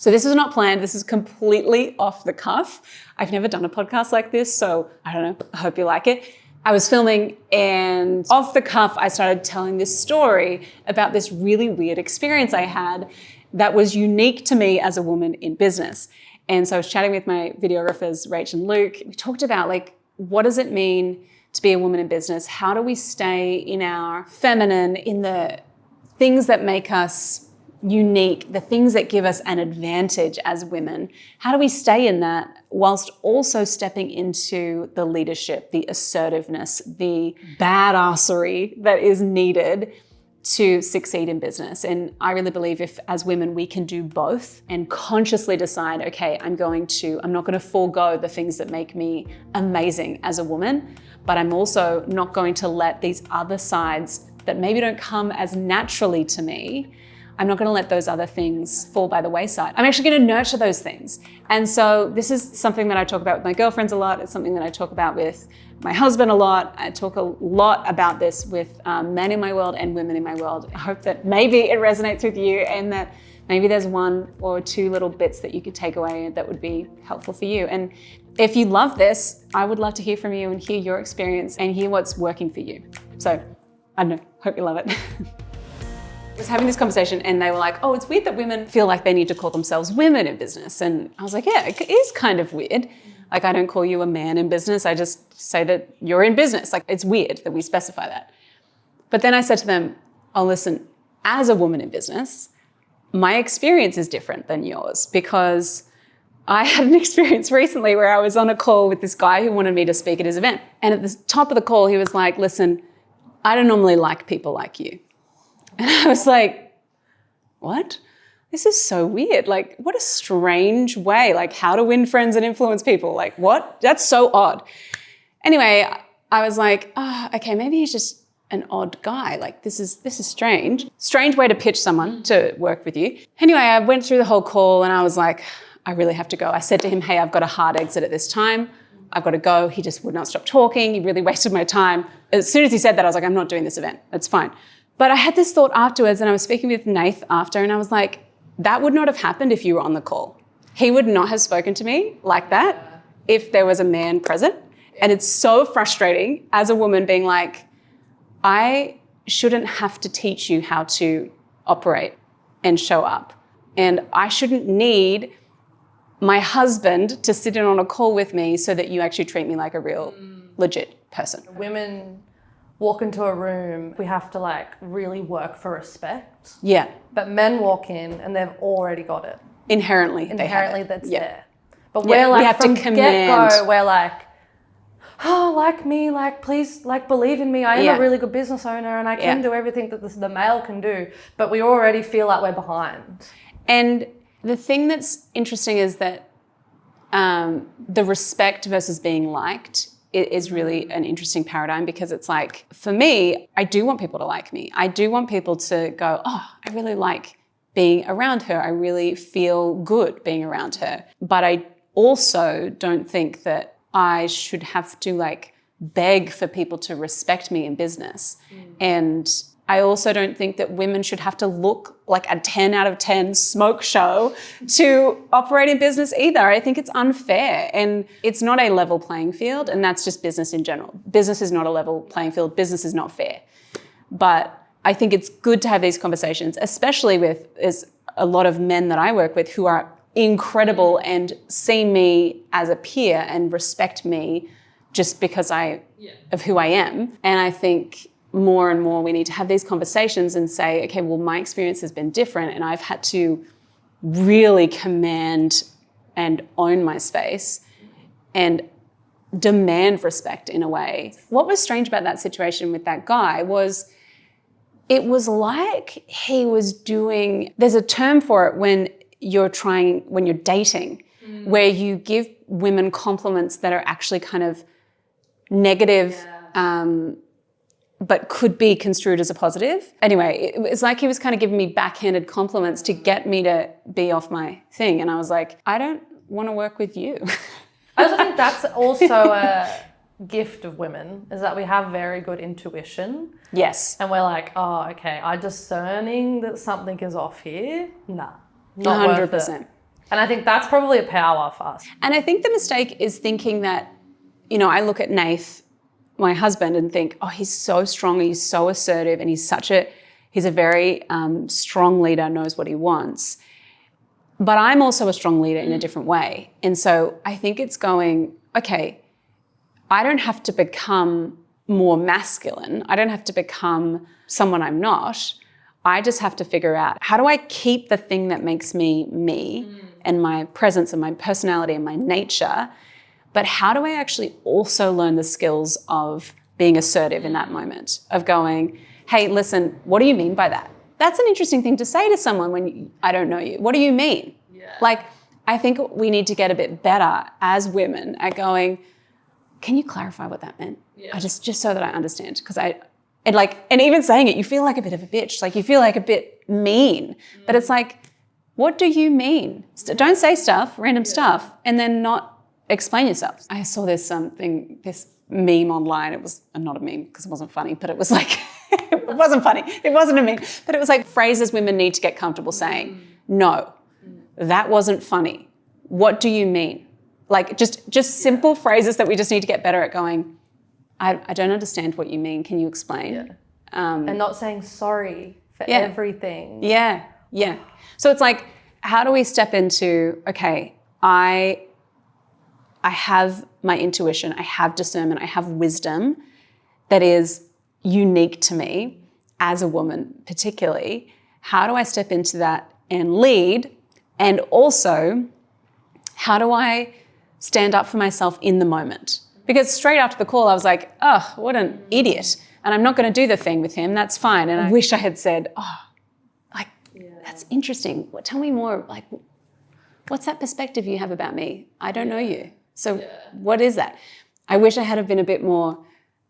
So this was not planned. This is completely off the cuff. I've never done a podcast like this, so I don't know. I hope you like it. I was filming and off the cuff, I started telling this story about this really weird experience I had that was unique to me as a woman in business. And so I was chatting with my videographers, Rach and Luke. We talked about like, what does it mean to be a woman in business? How do we stay in our feminine, in the things that make us unique, the things that give us an advantage as women? How do we stay in that whilst also stepping into the leadership, the assertiveness, the badassery that is needed to succeed in business? And I really believe if as women we can do both and consciously decide, okay, I'm not going to forego the things that make me amazing as a woman, but I'm also not going to let these other sides that maybe don't come as naturally to me, I'm not going to let those other things fall by the wayside. I'm actually going to nurture those things. And so this is something that I talk about with my girlfriends a lot. It's something that I talk about with my husband a lot. I talk a lot about this with men in my world and women in my world. I hope that maybe it resonates with you and that maybe there's one or two little bits that you could take away that would be helpful for you. And if you love this, I would love to hear from you and hear your experience and hear what's working for you. So I don't know, hope you love it. I was having this conversation and they were like, oh, it's weird that women feel like they need to call themselves women in business. And I was like, yeah, it is kind of weird. Like, I don't call you a man in business. I just say that you're in business. Like, it's weird that we specify that. But then I said to them, oh, listen, as a woman in business, my experience is different than yours because I had an experience recently where I was on a call with this guy who wanted me to speak at his event. And at the top of the call, he was like, listen, I don't normally like people like you. And I was like, what? This is so weird. Like, what a strange way. Like, how to win friends and influence people. Like, what? That's so odd. Anyway, I was like, oh, okay, maybe he's just an odd guy. Like, this is strange. Strange way to pitch someone to work with you. Anyway, I went through the whole call and I was like, I really have to go. I said to him, hey, I've got a hard exit at this time. I've got to go. He just would not stop talking. He really wasted my time. As soon as he said that, I was like, I'm not doing this event. It's fine. But I had this thought afterwards and I was speaking with Nath after and I was like, that would not have happened if you were on the call. He would not have spoken to me like that if there was a man present. And it's so frustrating as a woman being like, I shouldn't have to teach you how to operate and show up. And I shouldn't need my husband to sit in on a call with me so that you actually treat me like a real legit person. Women walk into a room, we have to like really work for respect. Yeah. But men walk in and they've already got it. Inherently That's yeah. there. But we're like, we have from to command. get-go, we're like, oh, like me, like please, like believe in me. I am a really good business owner and I can do everything that the male can do. But we already feel like we're behind. And the thing that's interesting is that the respect versus being liked is really an interesting paradigm because it's like, for me, I do want people to like me. I do want people to go, oh, I really like being around her. I really feel good being around her. But I also don't think that I should have to like beg for people to respect me in business. And I also don't think that women should have to look like a 10 out of 10 smoke show to operate in business either. I think it's unfair and it's not a level playing field, and that's just business in general. Business is not a level playing field. Business is not fair. But I think it's good to have these conversations, especially with a lot of men that I work with who are incredible and see me as a peer and respect me just because of who I am. And I think more and more we need to have these conversations and say, okay, well, my experience has been different and I've had to really command and own my space and demand respect in a way. What was strange about that situation with that guy was it was like he was doing, there's a term for it when you're dating, where you give women compliments that are actually kind of negative, but could be construed as a positive. Anyway, it was like he was kind of giving me backhanded compliments to get me to be off my thing. And I was like, I don't want to work with you. I also think that's also a gift of women, is that we have very good intuition. Yes. And we're like, oh, okay, I'm discerning that something is off here. Nah, not 100%. worth it. And I think that's probably a power for us. And I think the mistake is thinking that, I look at Nath, my husband, and think, oh, he's so strong, he's so assertive, and he's a very strong leader, knows what he wants. But I'm also a strong leader in a different way. And so I think it's going, okay, I don't have to become more masculine. I don't have to become someone I'm not. I just have to figure out, how do I keep the thing that makes me me and my presence and my personality and my nature, but how do I actually also learn the skills of being assertive in that moment, of going, hey, listen, what do you mean by that? That's an interesting thing to say to someone when I don't know you. What do you mean? Yeah. Like, I think we need to get a bit better as women at going, can you clarify what that meant? Yeah. Just so that I understand. Because and even saying it, you feel like a bit of a bitch. Like, you feel like a bit mean. But it's like, what do you mean? Don't say random stuff, and then not explain yourself. I saw this meme online. It was not a meme because it wasn't funny, but it was like, it wasn't funny. It wasn't a meme, but it was like phrases women need to get comfortable saying. No, that wasn't funny. What do you mean? Like, just simple phrases that we just need to get better at going, I don't understand what you mean. Can you explain? Yeah. And not saying sorry for everything. Yeah. So it's like, how do we step into, okay, I have my intuition, I have discernment, I have wisdom that is unique to me as a woman particularly. How do I step into that and lead? And also, how do I stand up for myself in the moment? Because straight after the call, I was like, oh, what an idiot. And I'm not going to do the thing with him. That's fine. And I wish I had said, that's interesting. Tell me more. Like, what's that perspective you have about me? I don't know you. So what is that? I wish I had been a bit more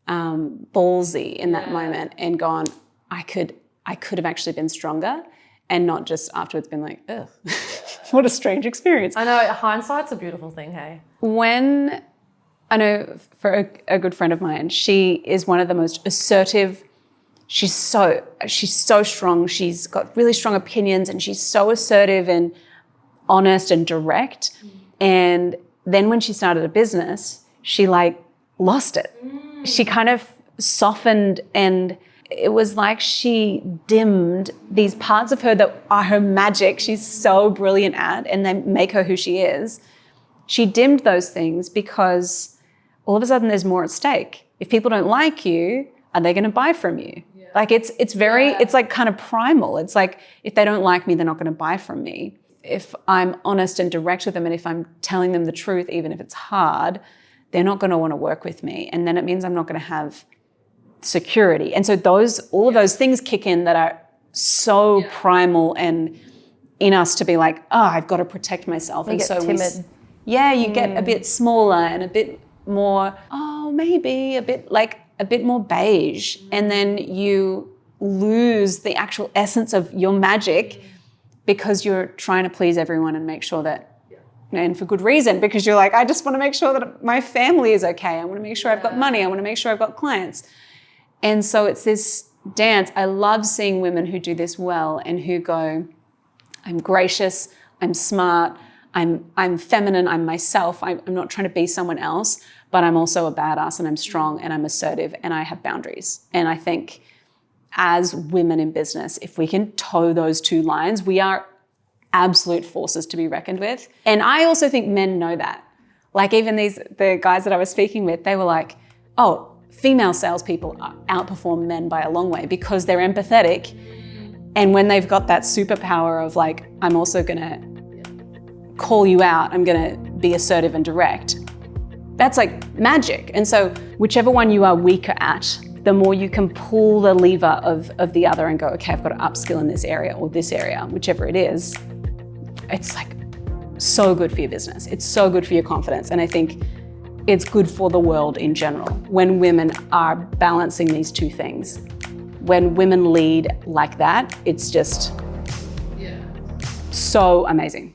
ballsy in that moment and gone, I could have actually been stronger and not just afterwards been like, ugh, what a strange experience. I know, hindsight's a beautiful thing, hey? When, I know for a good friend of mine, she is one of the most assertive. She's so strong. She's got really strong opinions and she's so assertive and honest and direct. And then when she started a business, she lost it. She kind of softened, and it was like she dimmed these parts of her that are her magic. She's so brilliant at, and they make her who she is. She dimmed those things because all of a sudden there's more at stake. If people don't like you, are they going to buy from you? Yeah. Like it's like kind of primal. It's like, if they don't like me, they're not going to buy from me. If I'm honest and direct with them, and if I'm telling them the truth, even if it's hard, they're not going to want to work with me. And then it means I'm not going to have security. And so all of those things kick in that are so primal and in us to be like, oh, I've got to protect myself. You get timid. You get a bit smaller and a bit more, maybe a bit more beige. And then you lose the actual essence of your magic because you're trying to please everyone and make sure that, and for good reason, because you're like, I just want to make sure that my family is okay. I want to make sure I've got money. I want to make sure I've got clients. And so it's this dance. I love seeing women who do this well and who go, I'm gracious, I'm smart, I'm feminine, I'm myself. I'm not trying to be someone else, but I'm also a badass and I'm strong and I'm assertive and I have boundaries. And I think as women in business, if we can toe those two lines, we are absolute forces to be reckoned with. And I also think men know that. Like even the guys that I was speaking with, they were like, oh, female salespeople outperform men by a long way because they're empathetic. And when they've got that superpower of like, I'm also gonna call you out, I'm gonna be assertive and direct, that's like magic. And so whichever one you are weaker at, the more you can pull the lever of the other and go, okay, I've got to upskill in this area or this area, whichever it is. It's like so good for your business. It's so good for your confidence. And I think it's good for the world in general when women are balancing these two things. When women lead like that, it's just so amazing.